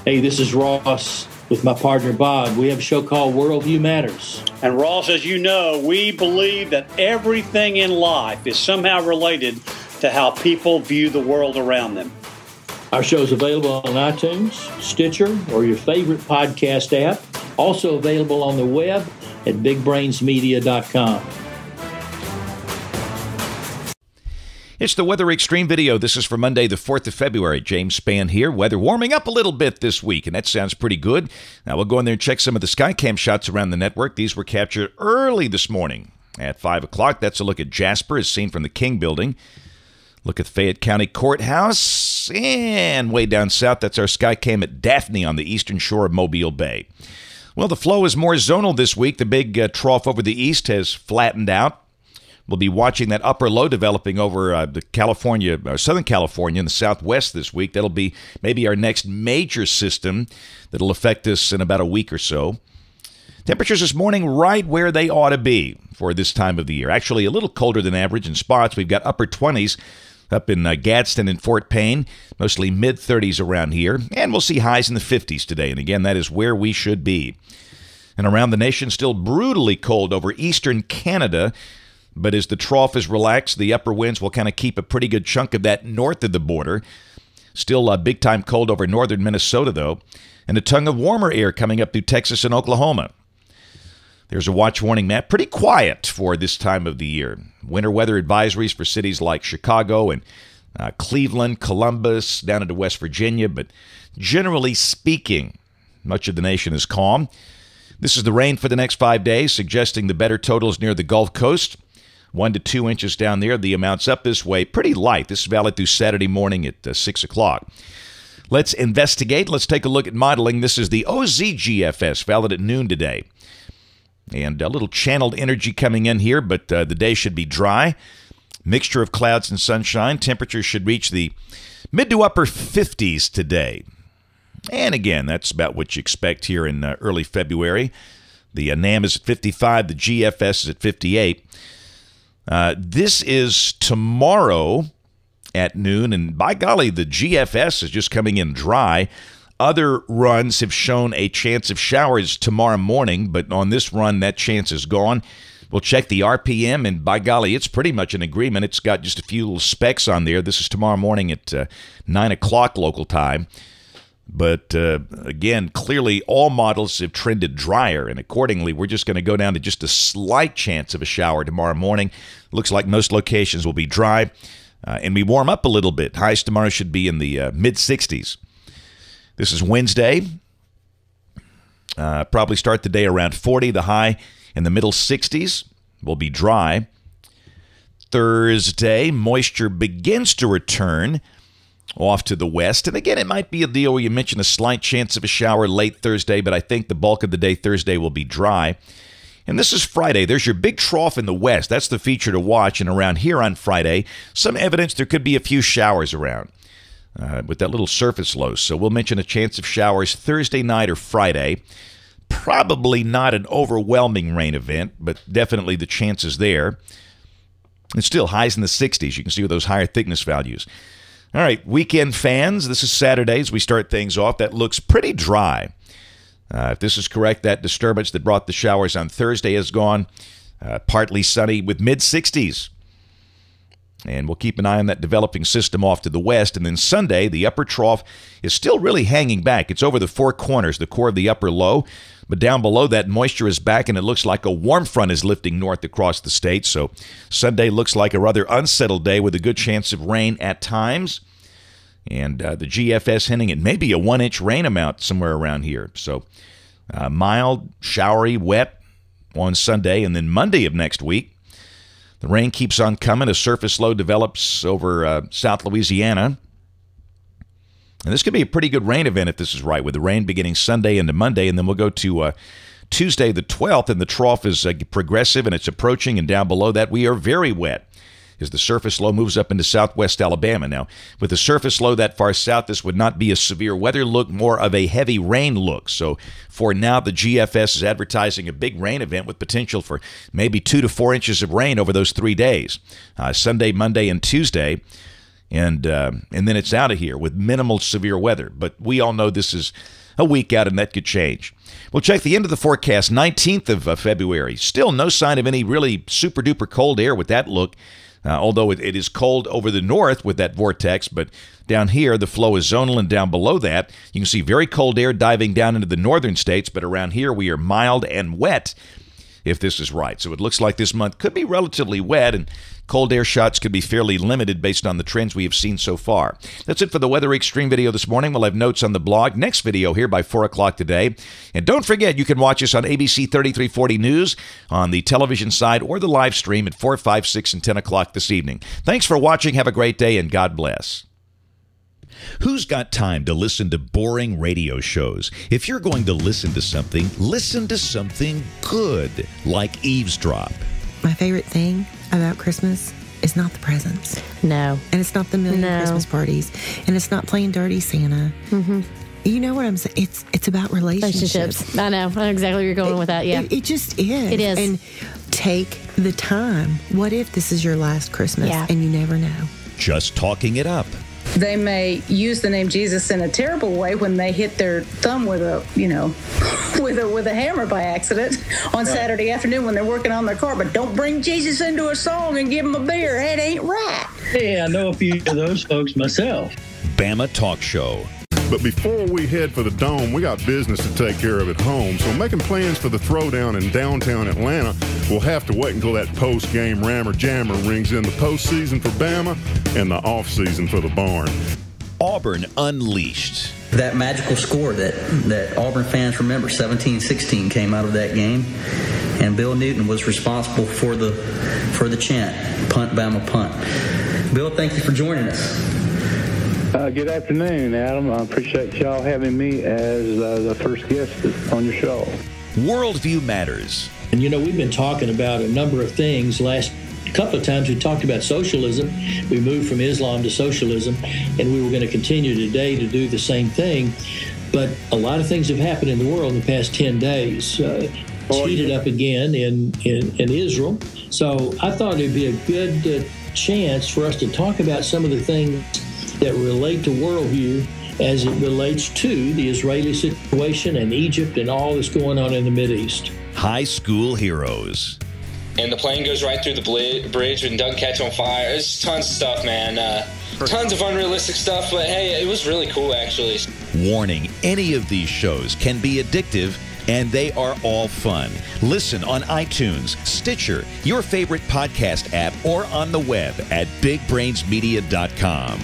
Hey, this is Ross with my partner Bob. We have a show called Worldview Matters. And Ross, as you know, we believe that everything in life is somehow related to how people view the world around them. Our show is available on iTunes, Stitcher, or your favorite podcast app. Also available on the web at bigbrainsmedia.com. It's the Weather Xtreme video. This is for Monday, the 4th of February. James Spann here. Weather warming up a little bit this week, and that sounds pretty good. Now, we'll go in there and check some of the Skycam shots around the network. These were captured early this morning at 5 o'clock. That's a look at Jasper as seen from the King Building. Look at Fayette County Courthouse. And way down south, that's our Skycam at Daphne on the eastern shore of Mobile Bay. Well, the flow is more zonal this week. The big trough over the east has flattened out. We'll be watching that upper low developing over the Southern California and the southwest this week. That'll be maybe our next major system that'll affect us in about a week or so. Temperatures this morning right where they ought to be for this time of the year. Actually, a little colder than average in spots. We've got upper 20s up in Gadsden and Fort Payne, mostly mid-30s around here. And we'll see highs in the 50s today. And again, that is where we should be. And around the nation, still brutally cold over eastern Canada. But as the trough is relaxed, the upper winds will kind of keep a pretty good chunk of that north of the border. Still big-time cold over northern Minnesota, though. And a tongue of warmer air coming up through Texas and Oklahoma. There's a watch warning map. Pretty quiet for this time of the year. Winter weather advisories for cities like Chicago and Cleveland, Columbus, down into West Virginia. But generally speaking, much of the nation is calm. This is the rain for the next 5 days, suggesting the better totals near the Gulf Coast. 1 to 2 inches down there. The amounts up this way, pretty light. This is valid through Saturday morning at 6 o'clock. Let's investigate. Let's take a look at modeling. This is the OZGFS, valid at noon today. And a little channeled energy coming in here, but the day should be dry. Mixture of clouds and sunshine. Temperatures should reach the mid to upper 50s today. And again, that's about what you expect here in early February. The NAM is at 55. The GFS is at 58. This is tomorrow at noon, and by golly, the GFS is just coming in dry. Other runs have shown a chance of showers tomorrow morning, but on this run, that chance is gone. We'll check the RPM, and by golly, it's pretty much an agreement. It's got just a few little specks on there. This is tomorrow morning at 9 o'clock local time. But again, clearly all models have trended drier, and accordingly, we're just going to go down to just a slight chance of a shower tomorrow morning. Looks like most locations will be dry, and we warm up a little bit. Highs tomorrow should be in the mid-60s. This is Wednesday. Probably start the day around 40. The high in the middle 60s will be dry. Thursday, moisture begins to return off to the west. And again, it might be a deal where you mentioned a slight chance of a shower late Thursday, but I think the bulk of the day Thursday will be dry. And this is Friday. There's your big trough in the west. That's the feature to watch. And around here on Friday, some evidence there could be a few showers around with that little surface low. So we'll mention a chance of showers Thursday night or Friday. Probably not an overwhelming rain event, but definitely the chance is there. It's still highs in the 60s. You can see with those higher thickness values. All right, weekend fans, this is Saturday as we start things off. That looks pretty dry. If this is correct, that disturbance that brought the showers on Thursday is gone. Partly sunny with mid-60s. And we'll keep an eye on that developing system off to the west. And then Sunday, the upper trough is still really hanging back. It's over the four corners, the core of the upper low. But down below that, moisture is back, and it looks like a warm front is lifting north across the state. So Sunday looks like a rather unsettled day with a good chance of rain at times. And the GFS hinting at maybe a 1-inch rain amount somewhere around here. So mild, showery, wet on Sunday. And then Monday of next week, the rain keeps on coming. A surface low develops over South Louisiana. And this could be a pretty good rain event if this is right, with the rain beginning Sunday into Monday. And then we'll go to Tuesday the 12th, and the trough is progressive, and it's approaching. And down below that, we are very wet as the surface low moves up into southwest Alabama. Now, with the surface low that far south, this would not be a severe weather look, more of a heavy rain look. So for now, the GFS is advertising a big rain event with potential for maybe 2 to 4 inches of rain over those 3 days, Sunday, Monday, and Tuesday. and then it's out of here with minimal severe weather. But we all know this is a week out, and that could change. We'll check the end of the forecast, 19th of February. Still no sign of any really super-duper cold air with that look, although it is cold over the north with that vortex, but down here the flow is zonal, and down below that you can see very cold air diving down into the northern states, but around here we are mild and wet, if this is right. So it looks like this month could be relatively wet, and cold air shots could be fairly limited based on the trends we have seen so far. That's it for the Weather Extreme video this morning. We'll have notes on the blog. Next video here by 4 o'clock today. And don't forget, you can watch us on ABC 3340 News on the television side or the live stream at 4, 5, 6, and 10 o'clock this evening. Thanks for watching. Have a great day, and God bless. Who's got time to listen to boring radio shows? If you're going to listen to something good, like Eavesdrop. My favorite thing about Christmas is not the presents. No. And it's not the million Christmas parties. And it's not playing Dirty Santa. Mm-hmm. You know what I'm saying? It's about relationships. I know. I know exactly where you're going with that, yeah. It just is. It is. And take the time. What if this is your last Christmas and you never know? Just talking it up. They may use the name Jesus in a terrible way when they hit their thumb with a, with a hammer by accident on Saturday afternoon when they're working on their car. But don't bring Jesus into a song and give him a beer. It ain't right. Hey, I know a few of those folks myself. Bama Talk Show. But before we head for the Dome, we got business to take care of at home. So making plans for the throwdown in downtown Atlanta will have to wait until that post-game rammer jammer rings in the postseason for Bama and the offseason for the Barn. Auburn Unleashed. That magical score that Auburn fans remember, 17-16, came out of that game. And Bill Newton was responsible for the chant, punt, Bama, punt. Bill, thank you for joining us. Good afternoon, Adam. I appreciate y'all having me as the first guest on your show. Worldview Matters. And we've been talking about a number of things. Last couple of times we talked about socialism. We moved from Islam to socialism, and we were going to continue today to do the same thing. But a lot of things have happened in the world in the past 10 days. It's heated up again in Israel. So I thought it'd be a good chance for us to talk about some of the things that relate to worldview as it relates to the Israeli situation and Egypt and all that's going on in the Mideast. High school heroes. And the plane goes right through the bridge and doesn't catch on fire. It's tons of stuff, man. Tons of unrealistic stuff, but hey, it was really cool, actually. Warning, any of these shows can be addictive, and they are all fun. Listen on iTunes, Stitcher, your favorite podcast app, or on the web at bigbrainsmedia.com.